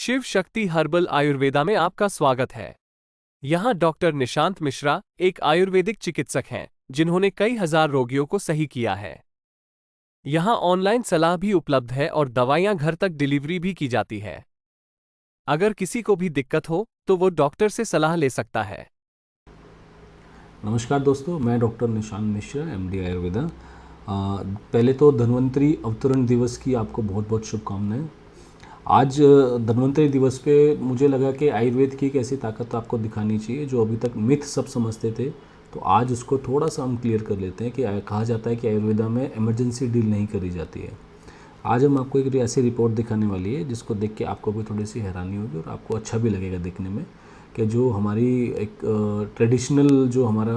Shiv Shakti herbal Ayurveda में आपका स्वागत है। यहाँ डॉक्टर निशांत मिश्रा एक आयुर्वेदिक चिकित्सक हैं जिन्होंने कई हजार रोगियों को सही किया है। यहाँ ऑनलाइन सलाह भी उपलब्ध है और दवाइयाँ घर तक डिलीवरी भी की जाती है। अगर किसी को भी दिक्कत हो तो वो डॉक्टर से सलाह ले सकता है। नमस्कार दोस्तों, मैं डॉक्टर निशांत मिश्रा MD आयुर्वेदा। पहले तो धन्वंतरी अवतरण दिवस की आपको बहुत बहुत शुभकामनाएं। आज धन्वंतरी दिवस पे मुझे लगा कि आयुर्वेद की एक ऐसी ताकत आपको दिखानी चाहिए जो अभी तक मिथ सब समझते थे, तो आज उसको थोड़ा सा हम क्लियर कर लेते हैं कि कहा जाता है कि आयुर्वेदा में इमरजेंसी डील नहीं करी जाती है। आज हम आपको एक ऐसी रिपोर्ट दिखाने वाली है जिसको देख के आपको भी थोड़ी सी हैरानी होगी और आपको अच्छा भी लगेगा देखने में कि जो हमारी एक ट्रेडिशनल जो हमारा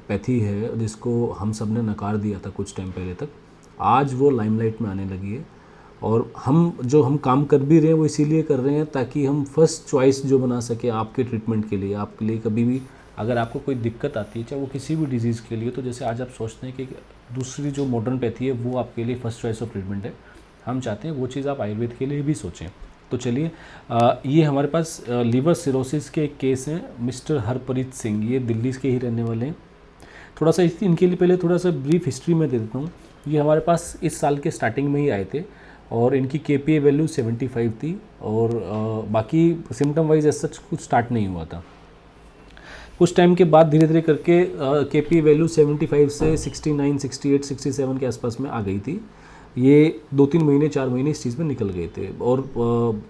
पैथी है जिसको हम सब ने नकार दिया था कुछ टाइम पहले तक, आज वो लाइमलाइट में आने लगी है। और हम काम कर भी रहे हैं वो इसीलिए कर रहे हैं ताकि हम फर्स्ट चॉइस जो बना सके आपके ट्रीटमेंट के लिए। आपके लिए कभी भी अगर आपको कोई दिक्कत आती है, चाहे वो किसी भी डिजीज़ के लिए, तो जैसे आज आप सोचते हैं कि दूसरी जो मॉडर्न पैथी है वो आपके लिए फर्स्ट चॉइस ऑफ ट्रीटमेंट है, हम चाहते हैं वो चीज़ आप आयुर्वेद के लिए भी सोचें। तो चलिए, ये हमारे पास लीवर सिरोसिस के एक केस हैं। मिस्टर हरप्रीत सिंह, ये दिल्ली के ही रहने वाले हैं। थोड़ा सा इनके लिए पहले थोड़ा सा ब्रीफ हिस्ट्री में दे देता हूँ। ये हमारे पास इस साल के स्टार्टिंग में ही आए थे और इनकी KPA वैल्यू 75 थी और बाकी सिम्टम वाइज ऐसा कुछ स्टार्ट नहीं हुआ था। कुछ टाइम के बाद धीरे धीरे करके KPA वैल्यू 75 से 69, 68, 67 के आसपास में आ गई थी। ये 2-3 महीने 4 महीने इस चीज़ में निकल गए थे और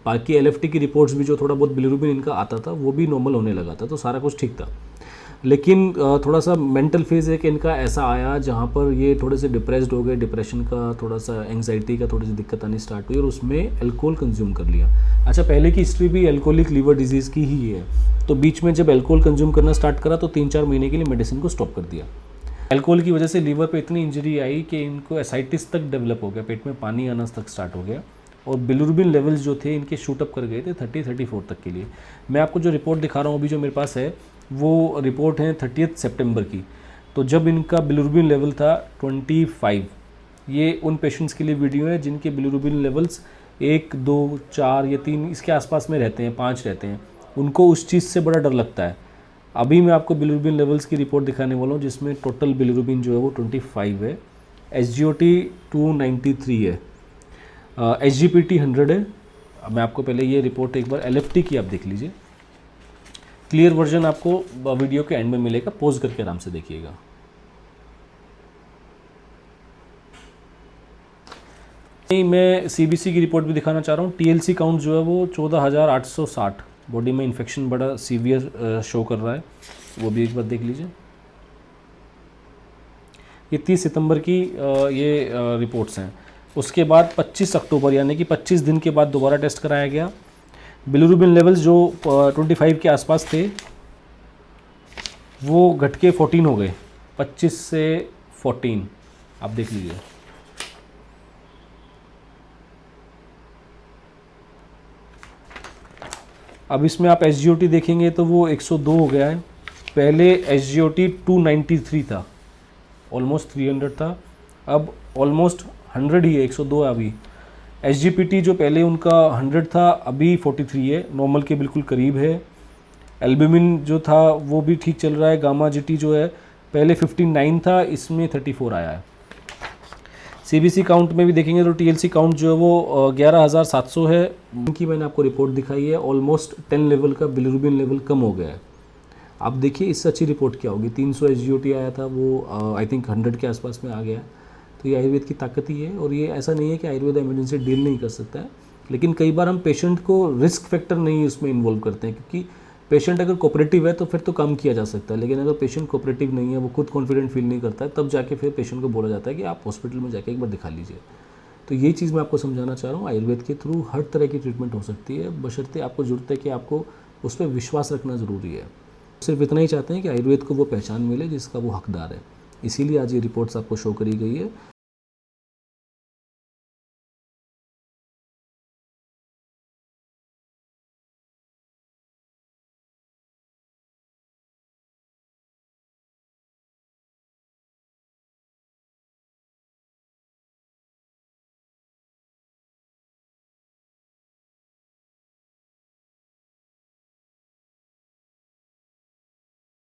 बाकी LFT की रिपोर्ट्स भी जो थोड़ा बहुत बिलिरुबिन इनका आता था वो भी नॉर्मल होने लगा था, तो सारा कुछ ठीक था। लेकिन थोड़ा सा मेंटल फेज एक इनका ऐसा आया जहाँ पर ये थोड़े से डिप्रेस्ड हो गए, डिप्रेशन का थोड़ा सा, एंग्जाइटी का थोड़ी सी दिक्कत आनी स्टार्ट हुई और उसमें अल्कोहल कंज्यूम कर लिया। अच्छा, पहले की हिस्ट्री भी अल्कोहलिक लीवर डिजीज़ की ही है, तो बीच में जब अल्कोहल कंज्यूम करना स्टार्ट करा तो 3-4 महीने के लिए मेडिसिन को स्टॉप कर दिया। अल्कोहल की वजह से लीवर पे इतनी इंजरी आई कि इनको एसाइटिस तक डेवलप हो गया, पेट में पानी आना तक स्टार्ट हो गया और बिलिरुबिन लेवल्स जो थे इनके शूट अप कर गए थे 30-34 तक के लिए। मैं आपको जो रिपोर्ट दिखा रहा हूँ अभी जो मेरे पास है वो रिपोर्ट है 30 सितंबर की। तो जब इनका बिलिरुबिन लेवल था 25, ये उन पेशेंट्स के लिए वीडियो है जिनके बिलिरुबिन लेवल्स 1, 2, 4 या 3 इसके आसपास में रहते हैं, 5 रहते हैं, उनको उस चीज़ से बड़ा डर लगता है। अभी मैं आपको बिलिरुबिन लेवल्स की रिपोर्ट दिखाने वाला हूँ जिसमें टोटल बिलिरुबिन जो है वो 25 है, SGOT 293 है, SGPT 100 है। मैं आपको पहले ये रिपोर्ट एक बार LFT की आप देख लीजिए। क्लियर वर्जन आपको वीडियो के एंड में मिलेगा, पॉज करके आराम से देखिएगा। मैं CBC की रिपोर्ट भी दिखाना चाह रहा हूँ। TLC काउंट जो है वो 14,860, बॉडी में इन्फेक्शन बड़ा सीवियर शो कर रहा है, वो भी एक बार देख लीजिए। ये 30 सितंबर की ये रिपोर्ट्स हैं। उसके बाद 25 अक्टूबर यानी कि 25 दिन के बाद दोबारा टेस्ट कराया गया। बिलिरुबिन लेवल्स जो 25 के आसपास थे वो घट के 14 हो गए, 25 से 14, आप देख लीजिए। अब इसमें आप SGOT देखेंगे तो वो 102 हो गया है। पहले SGOT 293 था, ऑलमोस्ट 300 था, अब ऑलमोस्ट 100 ही है, 102 है अभी। SGPT जो पहले उनका 100 था अभी 43 है, नॉर्मल के बिल्कुल करीब है। एल्ब्यूमिन जो था वो भी ठीक चल रहा है। गामा GT जो है पहले 59 था, इसमें 34 आया है। CBC काउंट में भी देखेंगे तो TLC काउंट जो है वो 11,700 है। इनकी मैंने आपको रिपोर्ट दिखाई है, ऑलमोस्ट 10 लेवल का बिलिरुबिन लेवल कम हो गया है। आप देखिए इससे अच्छी रिपोर्ट क्या होगी। 300 SGOT आया था, वो आई थिंक 100 के आसपास में आ गया। तो ये आयुर्वेद की ताकत ही है और ये ऐसा नहीं है कि आयुर्वेद इमरजेंसी डील नहीं कर सकता है, लेकिन कई बार हम पेशेंट को रिस्क फैक्टर नहीं उसमें इन्वॉल्व करते हैं, क्योंकि पेशेंट अगर कोऑपरेटिव है तो फिर तो काम किया जा सकता है, लेकिन अगर पेशेंट कोऑपरेटिव नहीं है, वो खुद कॉन्फिडेंट फील नहीं करता है, तब जाके फिर पेशेंट को बोला जाता है कि आप हॉस्पिटल में जाके एक बार दिखा लीजिए। तो ये चीज़ मैं आपको समझाना चाह रहा हूँ, आयुर्वेद के थ्रू हर तरह की ट्रीटमेंट हो सकती है, बशर्ते आपको ज़रूरत है कि आपको उस पर विश्वास रखना ज़रूरी है। सिर्फ इतना ही चाहते हैं कि आयुर्वेद को वो पहचान मिले जिसका वो हकदार है, इसीलिए आज ये रिपोर्ट्स आपको शो करी गई है।